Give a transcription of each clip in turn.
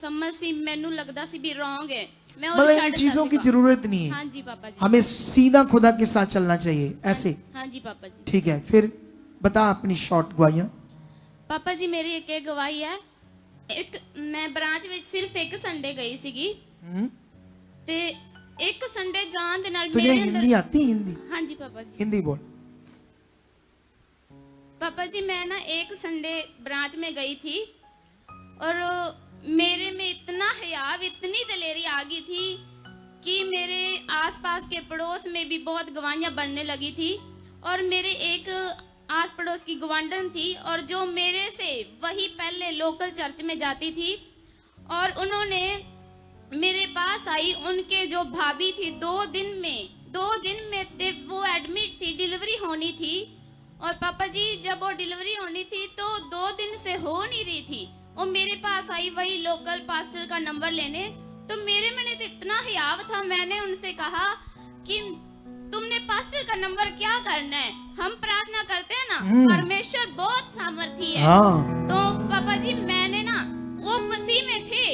समझ सी मैनू लगता सी भी रॉन्ग है। मैं मतलब इन चीजों की जरूरत नहीं है। हाँ जी पापा जी। हमें सीधा खुदा के साथ चलना चाहिए ऐसे। हाँ जी पापा जी। ठीक है, फिर बता अपनी शॉर्ट गवाहियां। पापा जी मेरी एक गवाही है। एक मैं ब्रांच ਵਿੱਚ सिर्फ एक संडे गई ਸੀਗੀ ਤੇ एक संडे जान दे नाल तुझे मेरे हिंदी आती? हिंदी? हाँ जी पापा जी। हिंदी बोल। पापा जी मैं ना एक संडे ब्रांच में गई थी और मेरे में इतना हयाव इतनी दलेरी आ गई थी कि मेरे आसपास के पड़ोस में भी बहुत गवाहियां बनने लगी थी। और मेरे एक आस पड़ोस की गवांढन थी और जो मेरे से वही पहले लोकल चर्च में जाती थी और उन्होंने मेरे पास आई। उनके जो भाभी थी 2 दिन में वो एडमिट थी, डिलीवरी होनी थी। और पापा जी जब वो डिलीवरी होनी थी तो 2 दिन से हो नहीं रही थी। वो मेरे पास आई वही लोकल पास्टर का नंबर लेने। तो मेरे मन तो इतना हयाव था, मैंने उनसे कहा कि तुमने पास्टर का नंबर क्या करना है, हम प्रार्थना करते हैं ना, परमेश्वर बहुत सामर्थी है। तो पापा जी मैंने ना वो मसीह में थे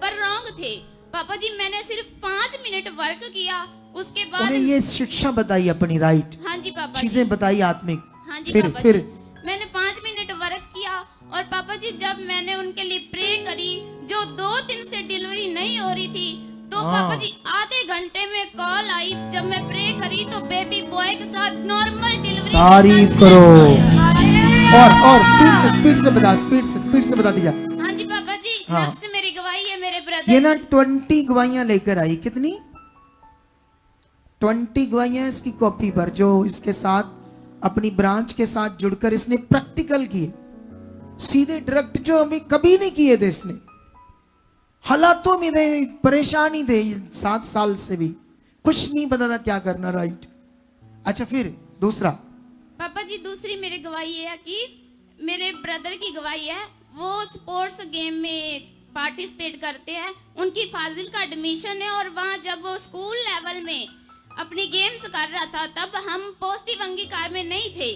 पर रॉन्ग थे। पापा जी मैंने सिर्फ 5 मिनट वर्क किया, उसके बाद उन्हें ये शिक्षा बताई अपनी, राइट? हाँ जी पापा चीजें जी। बताई आत्मिक। हाँ जी फिर पापा फिर जी। मैंने 5 मिनट वर्क किया और पापा जी जब मैंने उनके लिए प्रे करी, जो 2 दिन से डिलीवरी नहीं हो रही थी, तो पापा जी आधे घंटे में कॉल आई। जब मैं प्रे करी तो बेबी बॉय के साथ नॉर्मल डिलीवरी। तारीफ करो। और स्पीड से बता दीजिए। हाँ जी पापा जी। हाँ। नेक्स्ट मेरी गवाही है मेरे ब्रदर। ये ना 20 गवाहियां लेकर आई। कितनी? 20 गवाहियां इसकी कॉपी पर, जो इसके साथ अपनी ब्रांच के साथ जुड़कर इसने प्रैक्टिकल किए, सीधे डायरेक्ट, जो अभी कभी नहीं किए थे इसने। हालातों में थे, परेशानी थे, 7 साल से भी कुछ नहीं पता था क्या करना, राइट? अच्छा फिर दूसरा। पापा जी दूसरी मेरी गवाही है कि मेरे ब्रदर की गवाही है। वो स्पोर्ट्स गेम में पार्टिसिपेट करते हैं, उनकी फाजिल का एडमिशन है और वहाँ जब वो स्कूल लेवल में अपनी गेम्स कर रहा था तब हम पॉजिटिव अंगीकार में नहीं थे।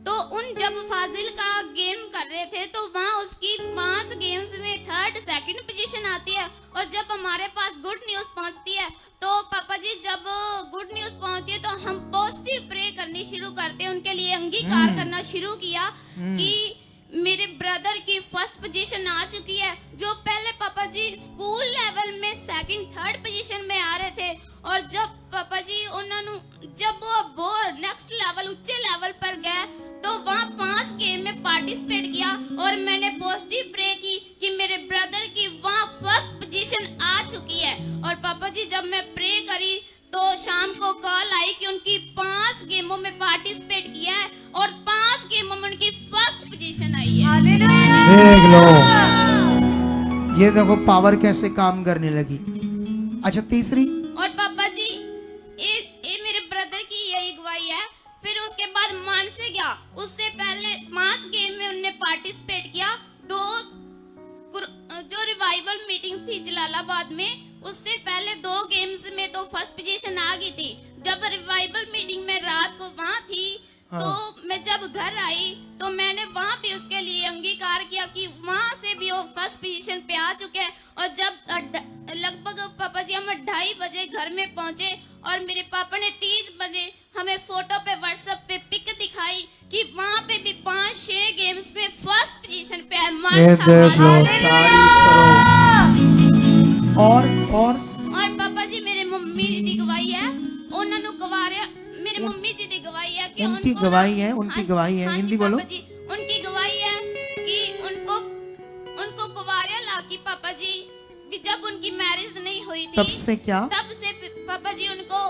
तो जब फाजिल का गेम कर रहे थे तो वहाँ उसकी 5 गेम्स में 3rd 2nd पोजीशन आती है। और जब हमारे पास गुड न्यूज़ पहुँचती है तो पापा जी जब गुड न्यूज़ पहुँचती है तो हम पॉजिटिव प्रे करनी शुरू करते हैं, उनके लिए अंगीकार करना शुरू किया कि मेरे ब्रदर की 1st पोजीशन आ चुकी है। जो पहले पापा जी स्कूल लेवल में 2nd 3rd पोजीशन में आ रहे थे और जब पापा जी उन्होंने जब वो नेक्स्ट लेवल उच्चे लेवल पर गए तो वहाँ 5 गेम में पार्टिसिपेट किया और मैंने पॉजिटिव प्रे की कि मेरे ब्रदर की वहाँ 1st पोजीशन आ चुकी है। और पापा जी जब मैं प्रे करी तो शाम को कॉल आई कि उनकी 5 गेमों में पार्टिसिपेट किया है और 5 गेमों में उनकी 1st पोजीशन आई है। देख लो, ये देखो पावर कैसे काम करने लगी। अच्छा तीसरी। और पापा जी ये मेरे ब्रदर की यही गवाही है। फिर उसके बाद मान से गया, उससे पहले 5 गेम में उनने पार्टिसिपेट किया। 2 जो रिवाइवल मीटिंग थी जलालाबाद में, उससे पहले 2 गेम्स में तो 1st पोजीशन आ गई थी। जब रिवाइवल मीटिंग में रात को वहाँ थी तो मैं जब घर आई तो मैंने वहाँ भी उसके लिए अंगीकार किया कि वहाँ से भी वो 1st पोजीशन पे आ चुके हैं। और जब लगभग पापा जी हम 2:30 बजे घर में पहुँचे और मेरे पापा ने 3 बजे हमें फोटो पे व्हाट्सएप पे पिक दिखाई कि वहाँ पे भी 5-6 गेम्स में 1st पोजीशन पे है। और पापा जी मेरे मम्मी दी गवाही है, उन्होंने गवारिया मेरे मम्मी जी दी गवाही है कि उनकी गवाही है, उनकी गवाही है। हिंदी बोलो। उनकी गवाही है कि उनको कुवारिया लाकी पापा जी भी जब उनकी मैरिज नहीं हुई थी तब से क्या? तब से पापा जी उनको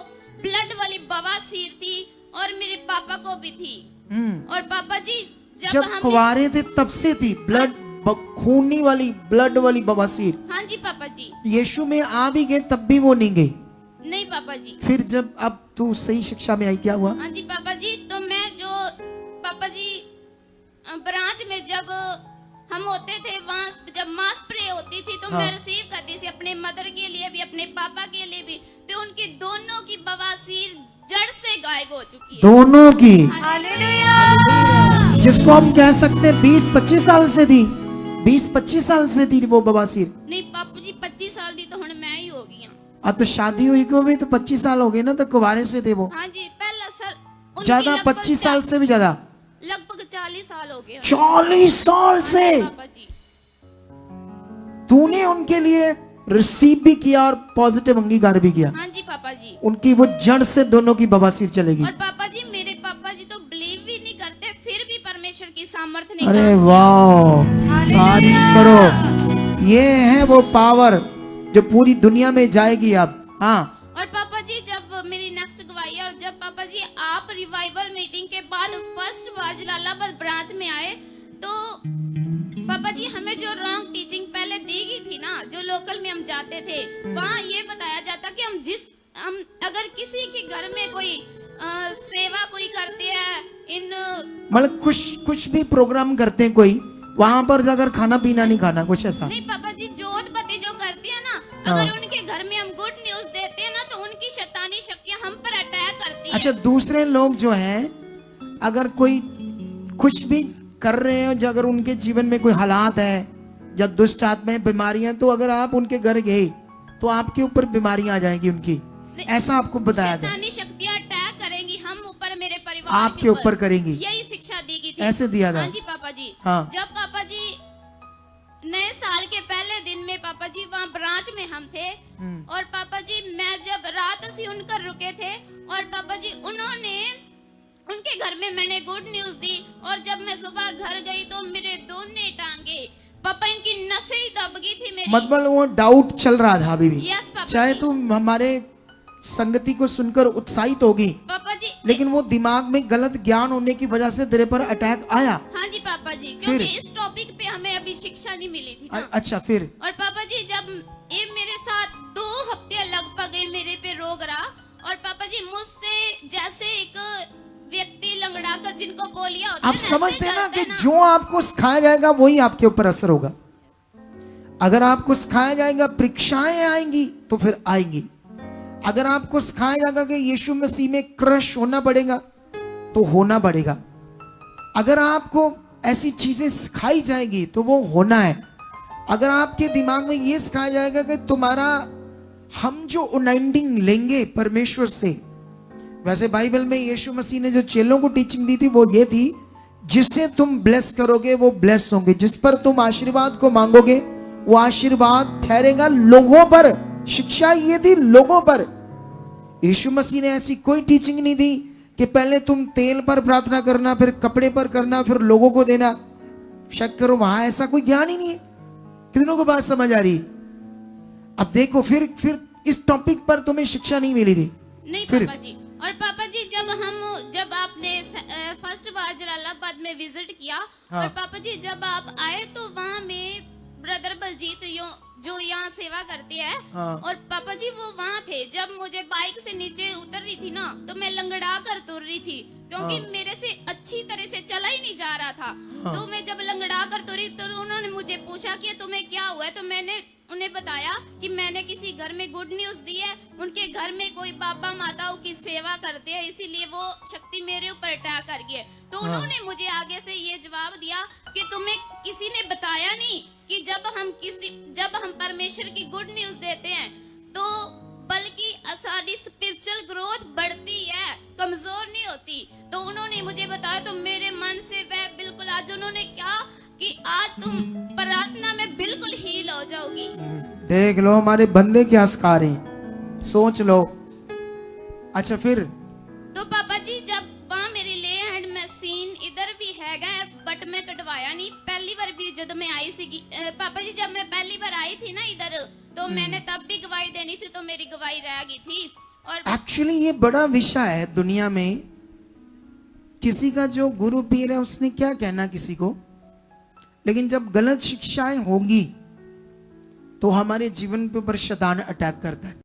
ब्लड वाली बवासीर थी और मेरे पापा को भी थी। और पापा जी जब कुंवारे थे तब से थी ब्लड, खूनी वाली, ब्लड वाली बवासीर। हाँ जी पापा जी। यीशु में आ भी गए तब भी वो नहीं गई? नहीं पापा जी। फिर जब अब तू सही शिक्षा में आई क्या हुआ? हाँ जी पापा जी। तो मैं जो पापा जी ब्रांच में जब हम होते थे वहाँ जब मास प्रे होती थी तो मैं रिसीव करती थी अपने मदर के लिए भी अपने पापा के लिए भी। तो उनकी दोनों की बवासीर जड़ से गायब हो चुकी है। दोनों की। हालेलुया। जिसको हम कह सकते 20-25 साल से थी 20-25 साल से थी वो बवासीर? नहीं पापा जी 25 साल दी तो हुण मैं ही हो गई हूं। अब तो शादी हुई को भी तो 25 साल हो गए ना, तो कुंवारे से थे वो? हाँ जी पहला सर उनकी ज्यादा, लगभग 25 साल से भी ज्यादा? लगभग 40 साल हो गए। 40 साल से पापा जी तूने उनके लिए रिसीव भी किया और पॉजिटिव अंगीकार भी किया? हाँ जी पापा जी। उनकी वो जड़ से दोनों की बवासीर चलेगी। और पापा जी मेरे पापा जी तो बिलीव भी नहीं करते, फिर भी परमेश्वर की सामर्थ्य ने अरे काम वाह, किया। तारीफ करो। ये है वो पावर जो पूरी दुनिया में जाएगी अब। हाँ, और पापा जी जब मेरी नेक्स्ट गवाही है, और जब पापा जी आप रिवाइवल मीटिंग के बाद फर्स्ट बार जलालाबाद ब्रांच में आए, तो पापा जी हमें जो रॉन्ग टीचिंग पहले दी गई थी ना, जो लोकल में हम जाते थे, वहाँ ये बताया जाता कि हम अगर किसी के घर में कोई सेवा कोई करते हैं, इन मतलब कुछ भी प्रोग्राम करते हैं कोई, वहां पर जाकर खाना पीना नहीं खाना, कुछ ऐसा? नहीं पापा जी, जोत बत्ती जो करते हैं ना, हाँ। अगर उनके घर में हम गुड न्यूज देते हैं ना, तो उनकी शैतानी शक्तियां हम पर अटैक करती है। अच्छा, दूसरे लोग जो हैं, अगर कोई कुछ भी कर रहे हैं, जो अगर उनके जीवन में कोई हालात है या दुष्ट आत्माएं, बीमारियां, तो अगर आप उनके घर गए तो आपके ऊपर बीमारियां आ जाएंगी उनकी, ऐसा आपको बताया गया? शैतानी शक्तियां अटैक करेंगी हम ऊपर, मेरे परिवार आपके ऊपर करेंगी, यही शिक्षा दी गई थी। ऐसे दिया था? हाँ जी पापा जी। हाँ। जब पापा जी नए साल के पहले दिन में पापा जी वहाँ ब्रांच में हम थे, और पापा जी मैं जब रात से उनकर रुके थे, और पापा जी उन्होंने उनके घर में मैंने गुड न्यूज दी, और जब मैं सुबह घर गई तो मेरे दोनों टांगे पापा, इनकी नसें ही दब गई थी मेरी। मतलब वो डाउट चल रहा था अभी भी? यस पापा चाहे जी। तुम हमारे संगति को सुनकर उत्साहित होगी, पापा जी लेकिन वो दिमाग में गलत ज्ञान होने की वजह से तेरे पर अटैक आया। हाँ जी पापा जी, क्योंकि इस टॉपिक पे हमें अभी शिक्षा नहीं मिली थी ना। अच्छा, फिर? और पापा जी जब ये मेरे साथ 2 हफ्ते लगभग ये मेरे पे रोग रहा, और पापा जी मुझसे जैसे एक व्यक्ति लंगड़ा कर जिनको पोलिया होता आप है, समझते हैं ना चलते कि हैं जो आपको सिखाया जाएगा वही आपके ऊपर असर होगा। अगर आपको सिखाया जाएगा परीक्षाएं आएंगी तो फिर आएंगी। अगर आपको सिखाया जाएगा कि यीशु मसीह में क्रश होना पड़ेगा तो होना पड़ेगा। अगर आपको ऐसी चीजें सिखाई जाएगी तो वो होना है। अगर आपके दिमाग में ये सिखाया जाएगा कि तुम्हारा, हम जो अनाइंटिंग लेंगे परमेश्वर से, वैसे बाइबल में यीशु मसीह ने जो चेलों को टीचिंग दी थी वो ये थी, जिससे तुम ब्लेस करोगे वो ब्लेस होंगे, जिस पर तुम आशीर्वाद को मांगोगे वो आशीर्वाद ठहरेगा लोगों पर। शिक्षा ये थी लोगों पर। यीशु मसीह ने ऐसी कोई टीचिंग नहीं दी कि पहले तुम तेल पर प्रार्थना करना, फिर कपड़े पर करना, फिर लोगों को देना। शक करो, वहां ऐसा कोई ज्ञान ही नहीं है। कितनों को बात समझ आ रही? अब देखो, फिर इस टॉपिक पर तुम्हें शिक्षा नहीं मिली थी। नहीं फिर? पापा जी। और पापा जी जब आपने फर्स्ट बार जलालाबाद में विजिट किया, हाँ। और पापा जी जब आप आए तो वहाँ में ब्रदर बलजीत जो यहाँ सेवा करते हैं, हाँ। और पापा जी वो वहाँ थे। जब मुझे बाइक से नीचे उतर रही थी ना, तो मैं लंगड़ा कर तुर रही थी, क्योंकि हाँ। मेरे से अच्छी तरह से चला ही नहीं जा रहा था। हाँ। तो मैं जब लंगड़ा कर तुरी तो उन्होंने मुझे पूछा कि तुम्हें क्या हुआ है, तो मैंने उन्हें बताया कि मैंने किसी घर में गुड न्यूज दी है, उनके घर में कोई बाबा माताओं की सेवा करते हैं, इसीलिए वो शक्ति मेरे ऊपर अटैक कर गई है। तो हाँ। उन्होंने मुझे आगे से ये जवाब दिया कि तुम्हें किसी ने बताया नहीं कि जब हम परमेश्वर की गुड न्यूज देते हैं तो बल्कि हमारी स्पिरिचुअल ग्रोथ बढ़ती है, कमजोर नहीं होती। तो उन्होंने मुझे बताया, तो मेरे मन से वह बिल्कुल, आज उन्होंने कहा कि आज तुम प्रार्थना में बिल्कुल हील हो जाओगी। देख लो हमारे बंदे क्या सिखा रहे हैं, सोच लो। अच्छा, फिर? तो पापा जी जब वहाँ मेरी ले हैंड मशीन इधर भी हैगा, बट मैं कटवाया नहीं। पहली बार भी जब मैं आई सी पापा जी, जब मैं पहली बार आई थी ना इधर, तो मैंने तब भी गवाही देनी थी, तो मेरी गवाही रह गई थी। और एक्चुअली ये बड़ा विषय है दुनिया में। किसी का जो गुरु पीर है उसने क्या कहना किसी को, लेकिन जब गलत शिक्षाएं होंगी तो हमारे जीवन पे ऊपर शैतान अटैक करता है।